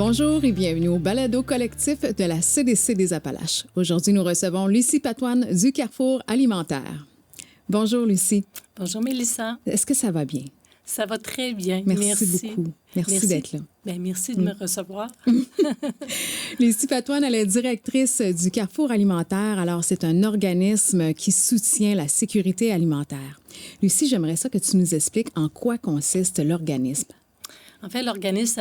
Bonjour et bienvenue au balado collectif de la CDC des Appalaches. Aujourd'hui, nous recevons Lucie Patoine du Carrefour alimentaire. Bonjour Lucie. Bonjour Mélissa. Est-ce que ça va bien? Ça va très bien. Merci beaucoup. Merci d'être là. Bien, merci de me recevoir. Lucie Patoine, elle est directrice du Carrefour alimentaire. Alors, c'est un organisme qui soutient la sécurité alimentaire. Lucie, j'aimerais ça que tu nous expliques en quoi consiste l'organisme. En fait, l'organisme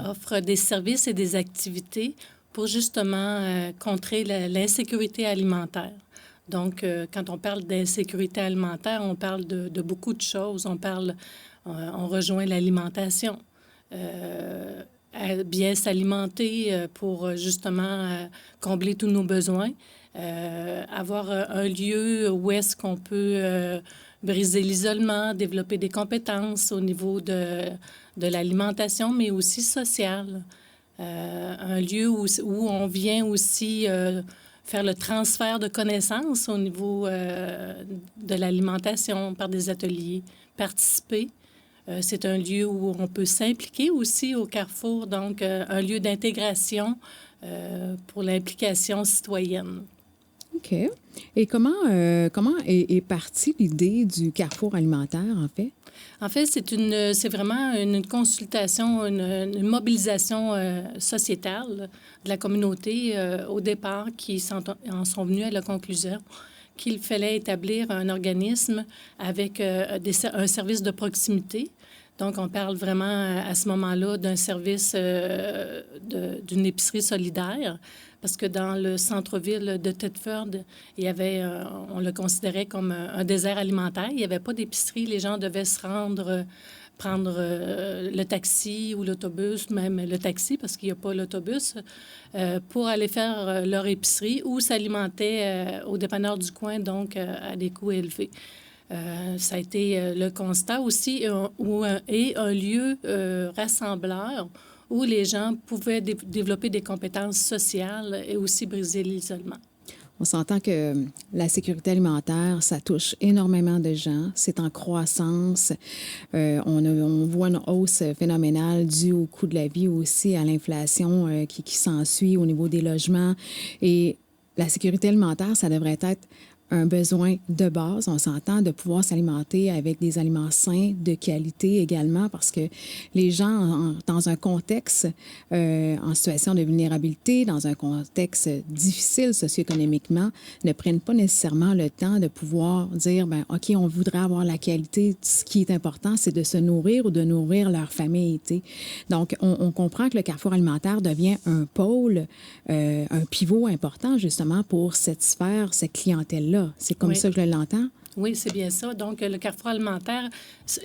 offre des services et des activités pour justement contrer l'insécurité alimentaire. Donc, quand on parle d'insécurité alimentaire, on parle de beaucoup de choses. On rejoint l'alimentation, bien s'alimenter pour justement combler tous nos besoins, avoir un lieu où est-ce qu'on peut briser l'isolement, développer des compétences au niveau de l'alimentation, mais aussi sociale. Un lieu où on vient aussi faire le transfert de connaissances au niveau de l'alimentation par des ateliers, participer. C'est un lieu où on peut s'impliquer aussi au Carrefour, donc un lieu d'intégration pour l'implication citoyenne. OK. Et comment est partie l'idée du Carrefour alimentaire, en fait? En fait, c'est vraiment une consultation, une mobilisation sociétale de la communauté au départ qui en sont venus à la conclusion qu'il fallait établir un organisme avec un service de proximité. Donc, on parle vraiment à ce moment-là d'un service d'une épicerie solidaire, parce que dans le centre-ville de Thetford, il y avait, on le considérait comme un désert alimentaire. Il n'y avait pas d'épicerie. Les gens devaient se rendre, prendre le taxi ou l'autobus, même le taxi, parce qu'il n'y a pas l'autobus, pour aller faire leur épicerie ou s'alimenter au dépanneur du coin, donc à des coûts élevés. Ça a été le constat aussi, et un lieu rassembleur où les gens pouvaient développer des compétences sociales et aussi briser l'isolement. On s'entend que la sécurité alimentaire, ça touche énormément de gens. C'est en croissance. On voit une hausse phénoménale due au coût de la vie aussi, à l'inflation qui s'ensuit au niveau des logements. Et la sécurité alimentaire, ça devrait être un besoin de base, on s'entend, de pouvoir s'alimenter avec des aliments sains, de qualité également, parce que les gens, dans un contexte en situation de vulnérabilité, dans un contexte difficile socio-économiquement, ne prennent pas nécessairement le temps de pouvoir dire, ben OK, on voudrait avoir la qualité. Ce qui est important, c'est de se nourrir ou de nourrir leur famille. T'sais. Donc, on comprend que le Carrefour alimentaire devient un pôle, un pivot important, justement, pour satisfaire cette clientèle-là. C'est comme ça que je l'entends? Oui, c'est bien ça. Donc, le Carrefour alimentaire,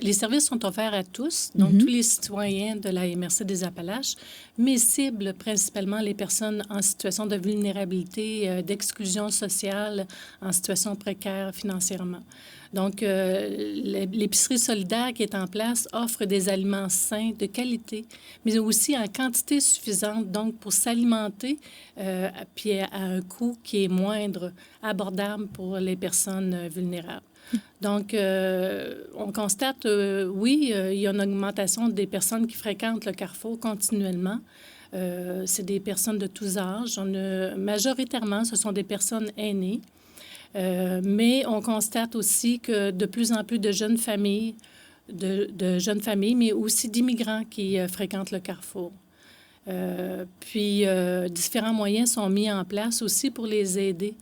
les services sont offerts à tous, donc tous les citoyens de la MRC des Appalaches, mais ciblent principalement les personnes en situation de vulnérabilité, d'exclusion sociale, en situation précaire financièrement. Donc, l'épicerie solidaire qui est en place offre des aliments sains, de qualité, mais aussi en quantité suffisante, donc pour s'alimenter, puis à un coût qui est moindre, abordable pour les personnes vulnérables. Donc, on constate, oui, il y a une augmentation des personnes qui fréquentent le Carrefour continuellement. C'est des personnes de tous âges. Majoritairement, ce sont des personnes aînées. Mais on constate aussi que de plus en plus de jeunes familles, mais aussi d'immigrants qui fréquentent le Carrefour. Puis, différents moyens sont mis en place aussi pour les aider.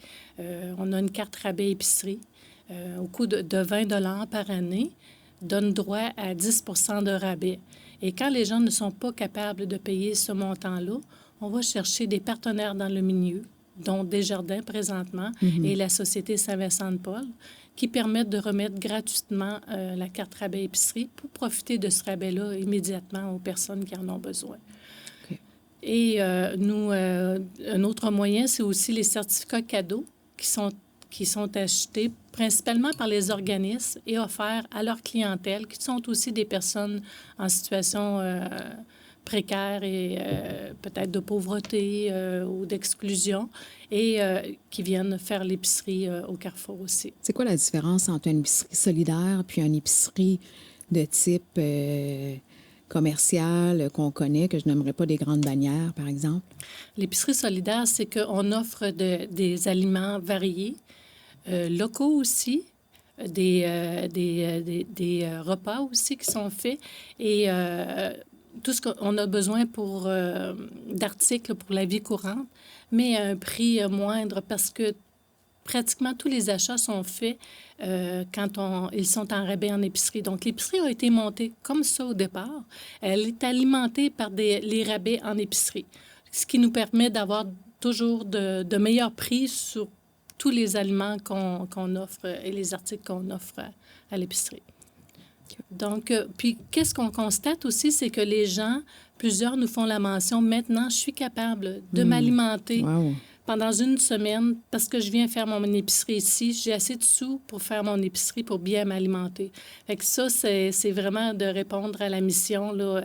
On a une carte rabais épicerie au coût de 20 $ par année, donne droit à 10 % de rabais. Et quand les gens ne sont pas capables de payer ce montant-là, on va chercher des partenaires dans le milieu, dont Desjardins présentement et la Société Saint-Vincent-de-Paul, qui permettent de remettre gratuitement la carte rabais épicerie pour profiter de ce rabais-là immédiatement aux personnes qui en ont besoin. Okay. Et un autre moyen, c'est aussi les certificats cadeaux qui sont achetés principalement par les organismes et offerts à leur clientèle, qui sont aussi des personnes en situation précaires et peut-être de pauvreté ou d'exclusion et qui viennent faire l'épicerie au Carrefour aussi. C'est quoi la différence entre une épicerie solidaire puis une épicerie de type commerciales qu'on connaît, que je n'aimerais pas des grandes bannières, par exemple? L'épicerie solidaire, c'est qu'on offre des aliments variés, locaux aussi, des repas aussi qui sont faits et tout ce qu'on a besoin d'articles pour la vie courante, mais à un prix moindre parce que pratiquement tous les achats sont faits quand ils sont en rabais en épicerie. Donc, l'épicerie a été montée comme ça au départ. Elle est alimentée par les rabais en épicerie, ce qui nous permet d'avoir toujours de meilleurs prix sur tous les aliments qu'on offre et les articles qu'on offre à l'épicerie. Donc, puis qu'est-ce qu'on constate aussi, c'est que les gens, plusieurs nous font la mention, maintenant, je suis capable de m'alimenter pendant une semaine parce que je viens faire mon épicerie ici. J'ai assez de sous pour faire mon épicerie pour bien m'alimenter. Fait que ça, c'est vraiment de répondre à la mission, là,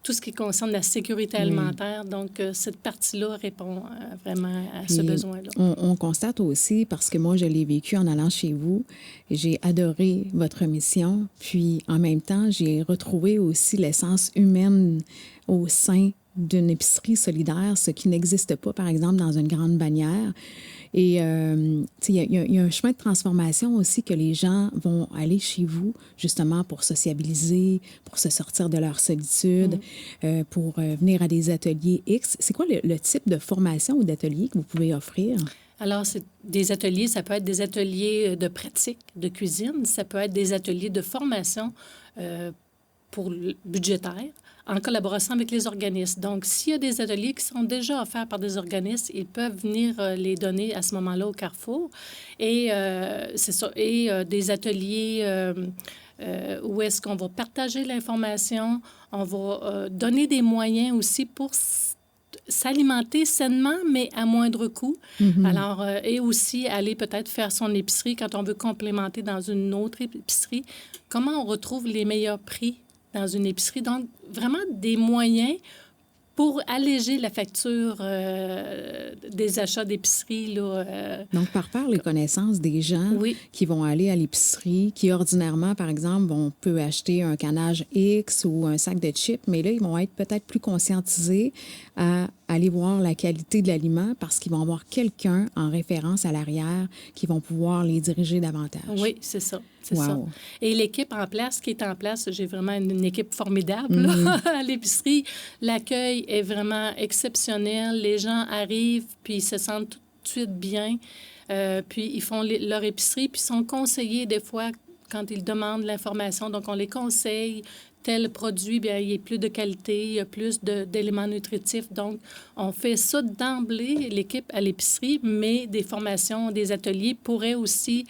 tout ce qui concerne la sécurité alimentaire. Donc, cette partie-là répond vraiment à ce besoin-là. On constate aussi, parce que moi, je l'ai vécu en allant chez vous, j'ai adoré votre mission, puis en même temps, j'ai retrouvé aussi l'essence humaine au sein d'une épicerie solidaire, ce qui n'existe pas, par exemple, dans une grande bannière. Et il y a un chemin de transformation aussi que les gens vont aller chez vous, justement, pour sociabiliser, pour se sortir de leur solitude, pour venir à des ateliers X. C'est quoi le type de formation ou d'atelier que vous pouvez offrir? Alors, c'est des ateliers, ça peut être des ateliers de pratique de cuisine, ça peut être des ateliers de formation budgétaire, en collaboration avec les organismes. Donc, s'il y a des ateliers qui sont déjà offerts par des organismes, ils peuvent venir les donner à ce moment-là au Carrefour. Et c'est ça. Et des ateliers où est-ce qu'on va partager l'information, on va donner des moyens aussi pour s'alimenter sainement, mais à moindre coût. Alors, et aussi aller peut-être faire son épicerie quand on veut complémenter dans une autre épicerie. Comment on retrouve les meilleurs prix dans une épicerie? Donc, vraiment des moyens pour alléger la facture des achats d'épicerie. Donc, par faire les connaissances des gens qui vont aller à l'épicerie, qui ordinairement, par exemple, peut acheter un canage X ou un sac de chips, mais là, ils vont être peut-être plus conscientisés à aller voir la qualité de l'aliment parce qu'ils vont avoir quelqu'un en référence à l'arrière qui vont pouvoir les diriger davantage. Oui, c'est ça. C'est ça. Et l'équipe qui est en place, j'ai vraiment une équipe formidable là, à l'épicerie. L'accueil est vraiment exceptionnel. Les gens arrivent, puis ils se sentent tout de suite bien. Puis ils font leur épicerie, puis ils sont conseillés des fois quand ils demandent l'information. Donc, on les conseille. Tel produit, bien, il y a plus de qualité, il y a plus d'éléments nutritifs. Donc, on fait ça d'emblée, l'équipe à l'épicerie, mais des formations, des ateliers pourraient aussi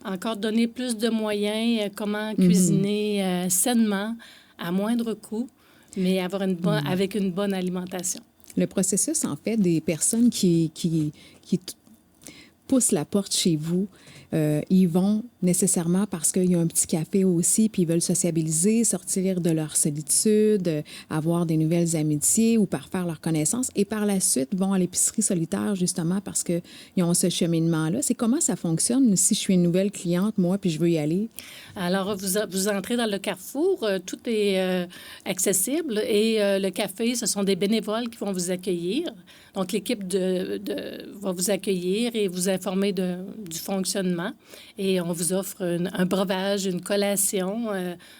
encore donner plus de moyens, comment cuisiner sainement, à moindre coût, mais avoir avec une bonne alimentation. Le processus, en fait, des personnes qui poussent la porte chez vous, ils vont nécessairement parce qu'il y a un petit café aussi, puis ils veulent sociabiliser, sortir de leur solitude, avoir des nouvelles amitiés ou par faire leur connaissance. Et par la suite, vont à l'épicerie solitaire justement parce qu'ils ont ce cheminement-là. C'est comment ça fonctionne si je suis une nouvelle cliente, moi, puis je veux y aller? Alors, vous entrez dans le Carrefour, tout est accessible et le café, ce sont des bénévoles qui vont vous accueillir. Donc, l'équipe va vous accueillir et vous informer du fonctionnement. Et on vous offre un breuvage, une collation.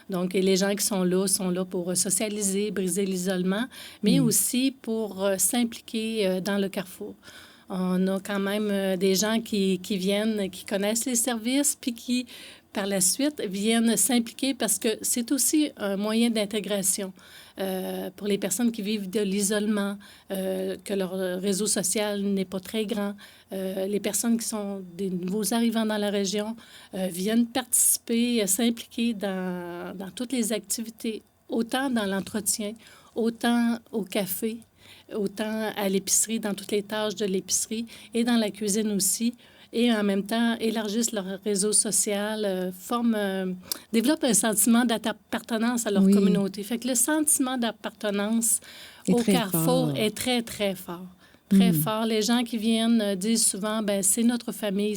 Donc, et les gens qui sont là pour socialiser, briser l'isolement, mais aussi pour s'impliquer dans le Carrefour. On a quand même des gens qui viennent, qui connaissent les services, puis qui, par la suite, viennent s'impliquer parce que c'est aussi un moyen d'intégration pour les personnes qui vivent de l'isolement, que leur réseau social n'est pas très grand. Les personnes qui sont des nouveaux arrivants dans la région viennent participer, s'impliquer dans toutes les activités, autant dans l'entretien, autant au café, autant à l'épicerie, dans toutes les tâches de l'épicerie et dans la cuisine aussi. Et en même temps, élargissent leur réseau social, développent un sentiment d'appartenance à leur communauté. Fait que le sentiment d'appartenance au Carrefour est très, très fort. Très fort. Les gens qui viennent disent souvent, ben c'est notre famille.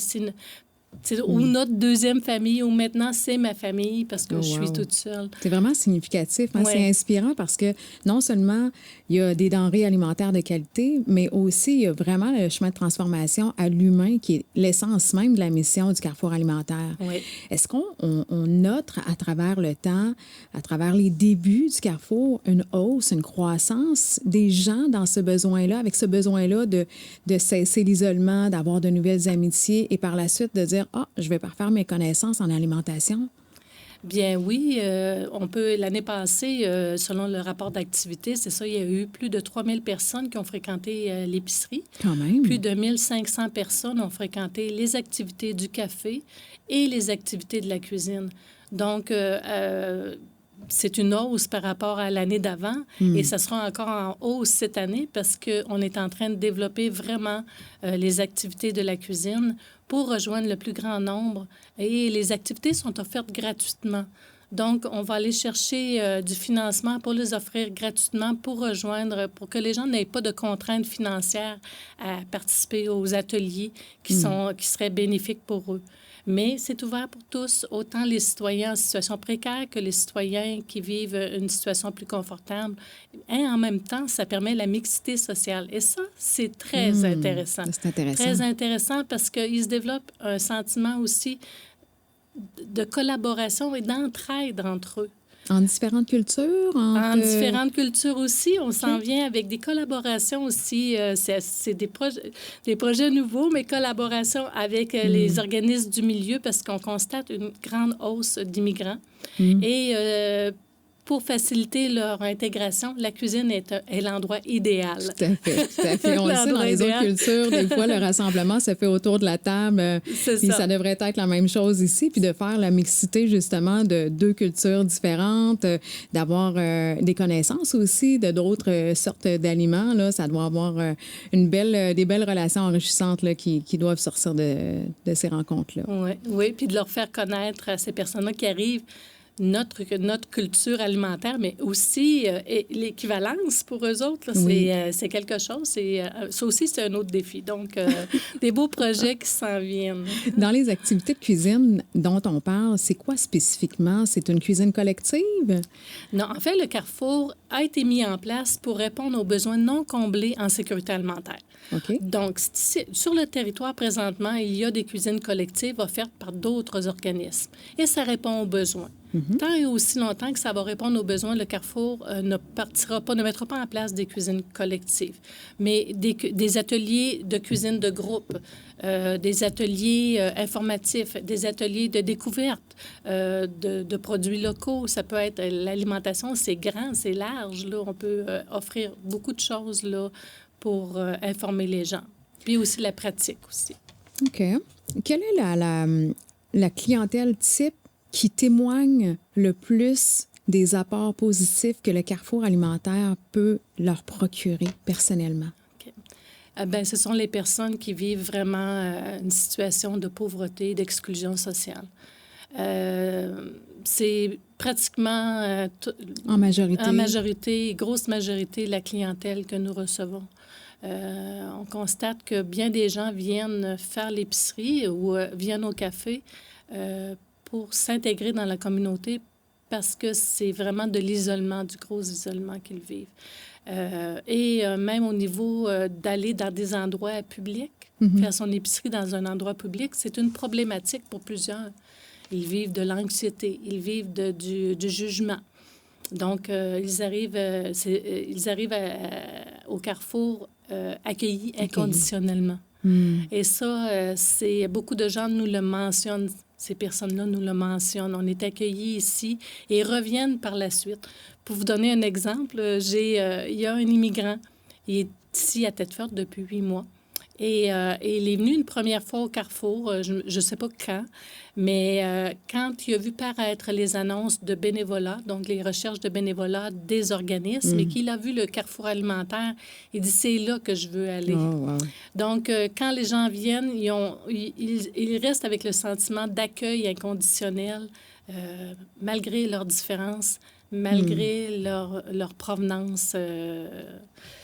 Ou notre deuxième famille, ou maintenant c'est ma famille parce que Oh, je suis wow. toute seule. C'est vraiment significatif. Hein? Ouais. C'est inspirant parce que non seulement il y a des denrées alimentaires de qualité, mais aussi il y a vraiment le chemin de transformation à l'humain qui est l'essence même de la mission du Carrefour alimentaire. Oui. Est-ce on note à travers le temps, à travers les débuts du Carrefour, une hausse, une croissance des gens dans ce besoin-là, avec ce besoin-là de cesser l'isolement, d'avoir de nouvelles amitiés et par la suite de dire « Ah, je vais parfaire mes connaissances en alimentation ». Bien oui, on peut, l'année passée, selon le rapport d'activité, c'est ça, il y a eu plus de 3000 personnes qui ont fréquenté l'épicerie. Quand même. Plus de 1500 personnes ont fréquenté les activités du café et les activités de la cuisine. Donc, c'est une hausse par rapport à l'année d'avant et ça sera encore en hausse cette année parce qu'on est en train de développer vraiment les activités de la cuisine pour rejoindre le plus grand nombre. Et les activités sont offertes gratuitement. Donc, on va aller chercher du financement pour les offrir gratuitement pour rejoindre, pour que les gens n'aient pas de contraintes financières à participer aux ateliers qui seraient bénéfiques pour eux. Mais c'est ouvert pour tous, autant les citoyens en situation précaire que les citoyens qui vivent une situation plus confortable. Et en même temps, ça permet la mixité sociale. Et ça, c'est très intéressant. C'est intéressant. Très intéressant parce qu'il se développe un sentiment aussi de collaboration et d'entraide entre eux. En différentes cultures? En différentes cultures aussi. On s'en vient avec des collaborations aussi. C'est des projets nouveaux, mais collaboration avec les organismes du milieu parce qu'on constate une grande hausse d'immigrants. Et pour faciliter leur intégration, la cuisine est l'endroit idéal. Tout à fait, tout à fait. On le sait, dans les autres cultures, des fois, le rassemblement se fait autour de la table. Puis ça devrait être la même chose ici. Puis de faire la mixité, justement, de deux cultures différentes, d'avoir des connaissances aussi de d'autres sortes d'aliments. Là, ça doit avoir des belles relations enrichissantes là, qui doivent sortir de ces rencontres-là. Oui, puis de leur faire connaître à ces personnes-là qui arrivent notre culture alimentaire, mais aussi l'équivalence pour eux autres. Là, c'est quelque chose. Ça aussi, c'est un autre défi. Donc, des beaux projets qui s'en viennent. Dans les activités de cuisine dont on parle, c'est quoi spécifiquement? C'est une cuisine collective? Non, en fait, le Carrefour a été mis en place pour répondre aux besoins non comblés en sécurité alimentaire. Okay. Donc, sur le territoire, présentement, il y a des cuisines collectives offertes par d'autres organismes. Et ça répond aux besoins. Tant et aussi longtemps que ça va répondre aux besoins, le Carrefour ne mettra pas en place des cuisines collectives, mais des ateliers de cuisine de groupe, des ateliers informatifs, des ateliers de découverte de produits locaux. Ça peut être l'alimentation, c'est grand, c'est large. Là, on peut offrir beaucoup de choses là, pour informer les gens. Puis aussi la pratique aussi. OK. Quelle est la clientèle type qui témoigne le plus des apports positifs que le Carrefour alimentaire peut leur procurer personnellement? Okay. Bien, ce sont les personnes qui vivent vraiment une situation de pauvreté, d'exclusion sociale. C'est pratiquement... en majorité. En majorité, grosse majorité, la clientèle que nous recevons. On constate que bien des gens viennent faire l'épicerie ou viennent au café pour s'intégrer dans la communauté parce que c'est vraiment de l'isolement, du gros isolement qu'ils vivent. Et même au niveau d'aller dans des endroits publics, faire son épicerie dans un endroit public, c'est une problématique pour plusieurs. Ils vivent de l'anxiété, ils vivent du jugement. Donc, ils arrivent au Carrefour accueillis inconditionnellement. Et ça, beaucoup de gens nous le mentionnent. Ces personnes-là nous le mentionnent. On est accueillis ici et reviennent par la suite. Pour vous donner un exemple, il y a un immigrant. Il est ici à Thetford depuis 8 mois. Et il est venu une première fois au Carrefour, je ne sais pas quand, mais quand il a vu paraître les annonces de bénévolat, donc les recherches de bénévolat des organismes, et qu'il a vu le Carrefour alimentaire, il dit « c'est là que je veux aller ». Donc, quand les gens viennent, ils restent avec le sentiment d'accueil inconditionnel, malgré leurs différences, malgré leur provenance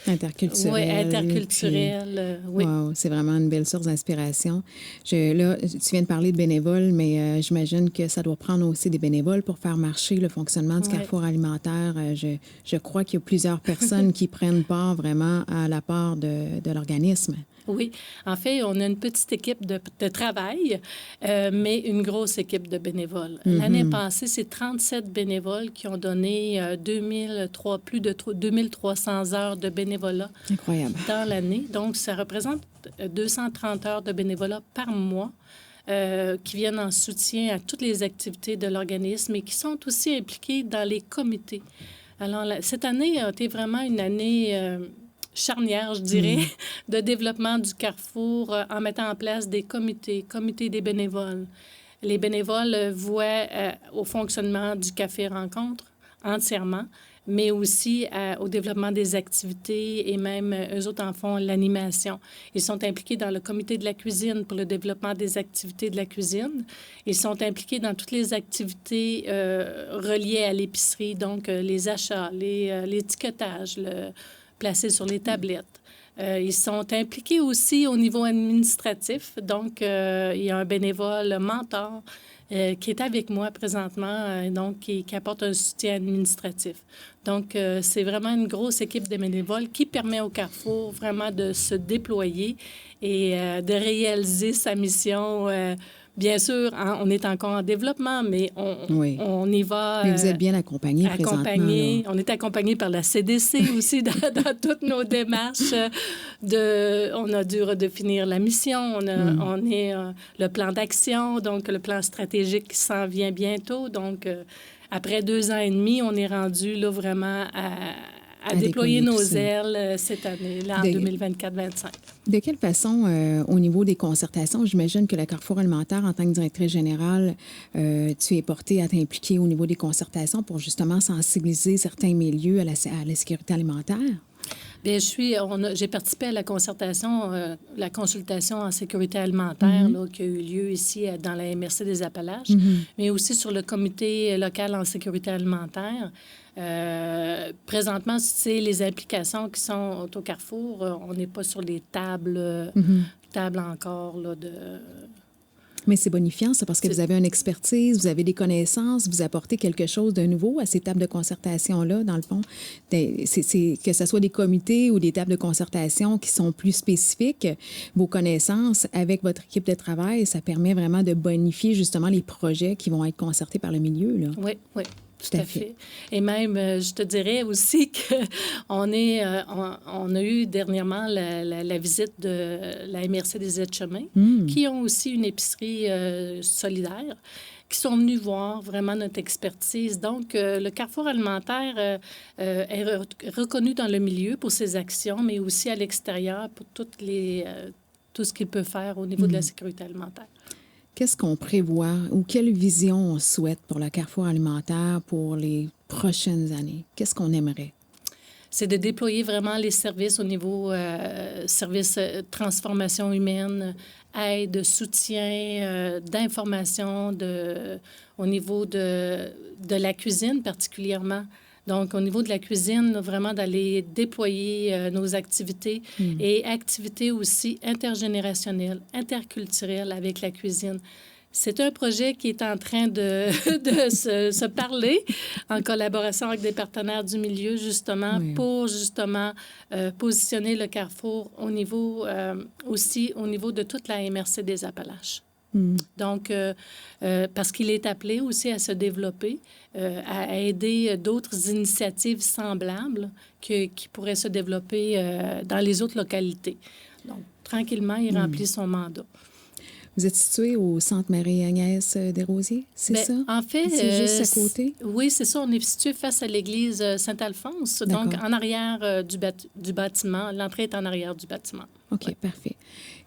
interculturelle. oui. Wow, c'est vraiment une belle source d'inspiration. Là, tu viens de parler de bénévoles, mais j'imagine que ça doit prendre aussi des bénévoles pour faire marcher le fonctionnement du carrefour alimentaire. Je crois qu'il y a plusieurs personnes qui prennent part vraiment à la part de l'organisme. Oui. En fait, on a une petite équipe de travail, mais une grosse équipe de bénévoles. L'année passée, c'est 37 bénévoles qui ont donné plus de 2300 heures de bénévolat. Incroyable. Dans l'année. Donc, ça représente 230 heures de bénévolat par mois qui viennent en soutien à toutes les activités de l'organisme et qui sont aussi impliqués dans les comités. Alors, cette année a été vraiment une année charnière, je dirais, de développement du Carrefour en mettant en place des comités des bénévoles. Les bénévoles voient au fonctionnement du Café Rencontre entièrement, mais aussi au développement des activités et même eux autres en font l'animation. Ils sont impliqués dans le comité de la cuisine pour le développement des activités de la cuisine. Ils sont impliqués dans toutes les activités reliées à l'épicerie, donc les achats, l'étiquetage, placé sur les tablettes. Ils sont impliqués aussi au niveau administratif. Donc, il y a un bénévole mentor qui est avec moi présentement, donc qui apporte un soutien administratif. Donc, c'est vraiment une grosse équipe de bénévoles qui permet au Carrefour vraiment de se déployer et de réaliser sa mission. Bien sûr, hein, on est encore en développement, mais on y va. Mais vous êtes bien accompagné présentement. On est accompagné par la CDC aussi dans toutes nos démarches. On a dû redéfinir la mission. On est le plan d'action, donc le plan stratégique qui s'en vient bientôt. Donc, après 2 ans et demi, on est rendu là vraiment à déployer nos ailes cette année, là, en 2024-25. De quelle façon, au niveau des concertations, j'imagine que le Carrefour alimentaire, en tant que directrice générale, tu es portée à t'impliquer au niveau des concertations pour justement sensibiliser certains milieux à la sécurité alimentaire? Bien, j'ai participé à la concertation, la consultation en sécurité alimentaire là, qui a eu lieu ici dans la MRC des Appalaches, mais aussi sur le comité local en sécurité alimentaire. Présentement, c'est les implications qui sont au Carrefour. On n'est pas sur les tables encore là, de... Mais c'est bonifiant, ça, parce que vous avez une expertise, vous avez des connaissances, vous apportez quelque chose de nouveau à ces tables de concertation-là, dans le fond. Que ce soit des comités ou des tables de concertation qui sont plus spécifiques, vos connaissances avec votre équipe de travail, ça permet vraiment de bonifier justement les projets qui vont être concertés par le milieu, là. Oui, oui. Tout à fait. Et même, je te dirais aussi qu'on a eu dernièrement la visite de la MRC des Aides-Chemins, qui ont aussi une épicerie solidaire, qui sont venus voir vraiment notre expertise. Donc, le Carrefour alimentaire est reconnu dans le milieu pour ses actions, mais aussi à l'extérieur pour tout ce qu'il peut faire au niveau de la sécurité alimentaire. Qu'est-ce qu'on prévoit ou quelle vision on souhaite pour le Carrefour alimentaire pour les prochaines années? Qu'est-ce qu'on aimerait? C'est de déployer vraiment les services au niveau services transformation humaine, aide, soutien, d'information au niveau de la cuisine particulièrement. Donc, au niveau de la cuisine, vraiment d'aller déployer nos activités et activités aussi intergénérationnelles, interculturelles avec la cuisine. C'est un projet qui est en train de se parler en collaboration avec des partenaires du milieu, justement, pour justement positionner le Carrefour aussi au niveau de toute la MRC des Appalaches. Donc, parce qu'il est appelé aussi à se développer, à aider d'autres initiatives semblables qui pourraient se développer dans les autres localités. Donc, tranquillement, il remplit son mandat. Vous êtes situé au Centre Marie-Agnès Desrosiers, c'est ça? En fait, c'est juste à côté? Oui, c'est ça. On est situé face à l'église Saint-Alphonse, donc en arrière du bâtiment. L'entrée est en arrière du bâtiment. OK, parfait.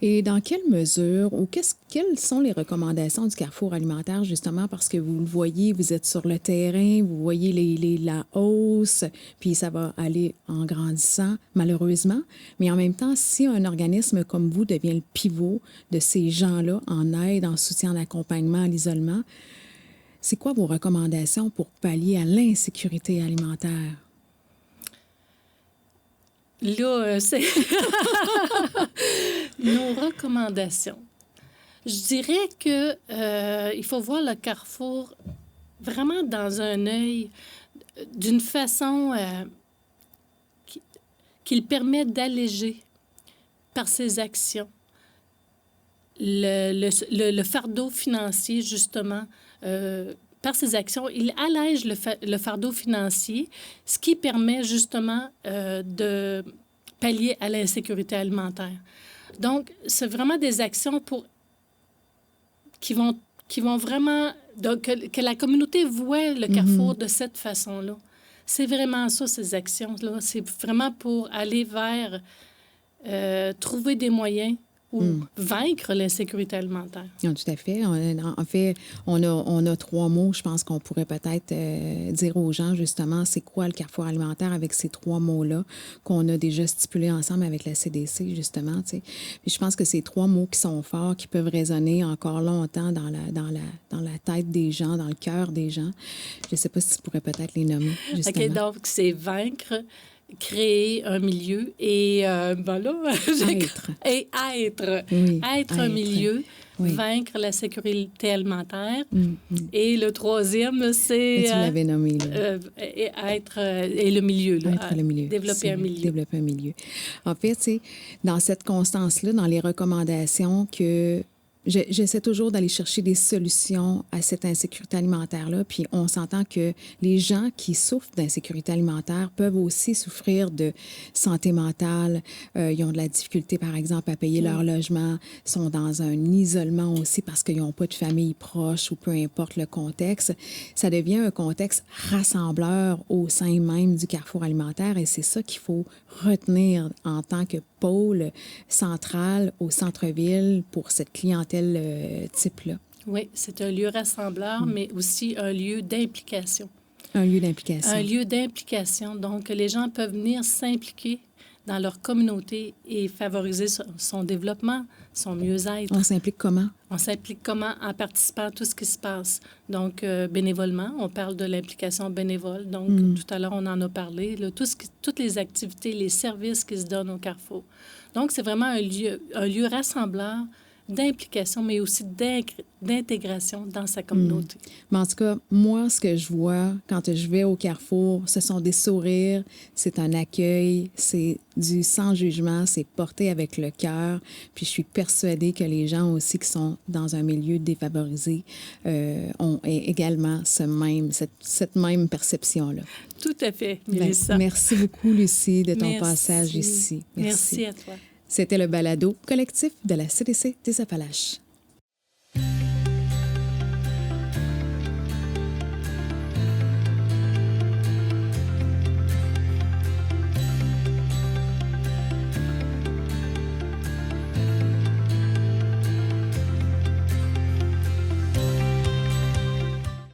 Et dans quelle mesure ou quelles sont les recommandations du Carrefour alimentaire, justement, parce que vous le voyez, vous êtes sur le terrain, vous voyez la hausse, puis ça va aller en grandissant, malheureusement. Mais en même temps, si un organisme comme vous devient le pivot de ces gens-là en aide, en soutien, en accompagnement, à l'isolement, c'est quoi vos recommandations pour pallier à l'insécurité alimentaire? Là, c'est nos recommandations. Je dirais que il faut voir le Carrefour vraiment dans un œil d'une façon qui le permet d'alléger par ses actions le fardeau financier, justement. Par ses actions, il allège le fardeau financier, ce qui permet justement de pallier à l'insécurité alimentaire. Donc, c'est vraiment des actions qui vont vraiment... Donc, que la communauté voit le Carrefour de cette façon-là. C'est vraiment ça, ces actions-là. C'est vraiment pour aller vers trouver des moyens ou vaincre l'insécurité alimentaire. Non, tout à fait. En fait, on a 3 mots, je pense qu'on pourrait peut-être dire aux gens, justement, c'est quoi le Carrefour alimentaire avec ces 3 mots-là qu'on a déjà stipulés ensemble avec la CDC, justement. Puis je pense que ces 3 mots qui sont forts, qui peuvent résonner encore longtemps dans la tête des gens, dans le cœur des gens. Je ne sais pas si tu pourrais peut-être les nommer, justement. OK, donc c'est vaincre, créer un milieu et être. Et être. Oui, Être un milieu, oui. vaincre la sécurité alimentaire. Et le troisième, c'est... Et tu l'avais nommé, là. Être et le milieu. Là, être le milieu. Développer un milieu. Développer un milieu. En fait, c'est dans cette constance-là, dans les recommandations que... J'essaie toujours d'aller chercher des solutions à cette insécurité alimentaire-là. Puis on s'entend que les gens qui souffrent d'insécurité alimentaire peuvent aussi souffrir de santé mentale. Ils ont de la difficulté, par exemple, à payer leur logement, sont dans un isolement aussi parce qu'ils n'ont pas de famille proche ou peu importe le contexte. Ça devient un contexte rassembleur au sein même du Carrefour alimentaire et c'est ça qu'il faut retenir en tant que pôle central au centre-ville pour cette clientèle type-là. Oui, c'est un lieu rassembleur, mais aussi un lieu d'implication. Un lieu d'implication. Un lieu d'implication. Donc, les gens peuvent venir s'impliquer dans leur communauté et favoriser son développement, son mieux-être. On s'implique comment? On s'implique comment? En participant à tout ce qui se passe. Donc, bénévolement, on parle de l'implication bénévole. Donc, tout à l'heure, on en a parlé. Là, toutes les activités, les services qui se donnent au Carrefour. Donc, c'est vraiment un lieu rassembleur d'implication, mais aussi d'intégration dans sa communauté. Mais en tout cas, moi, ce que je vois quand je vais au Carrefour, ce sont des sourires, c'est un accueil, c'est du sans jugement, c'est porté avec le cœur. Puis je suis persuadée que les gens aussi qui sont dans un milieu défavorisé ont également cette même perception-là. Tout à fait, Mélissa. Merci beaucoup, Lucie, de ton passage ici. Merci à toi. C'était le balado collectif de la CDC des Appalaches.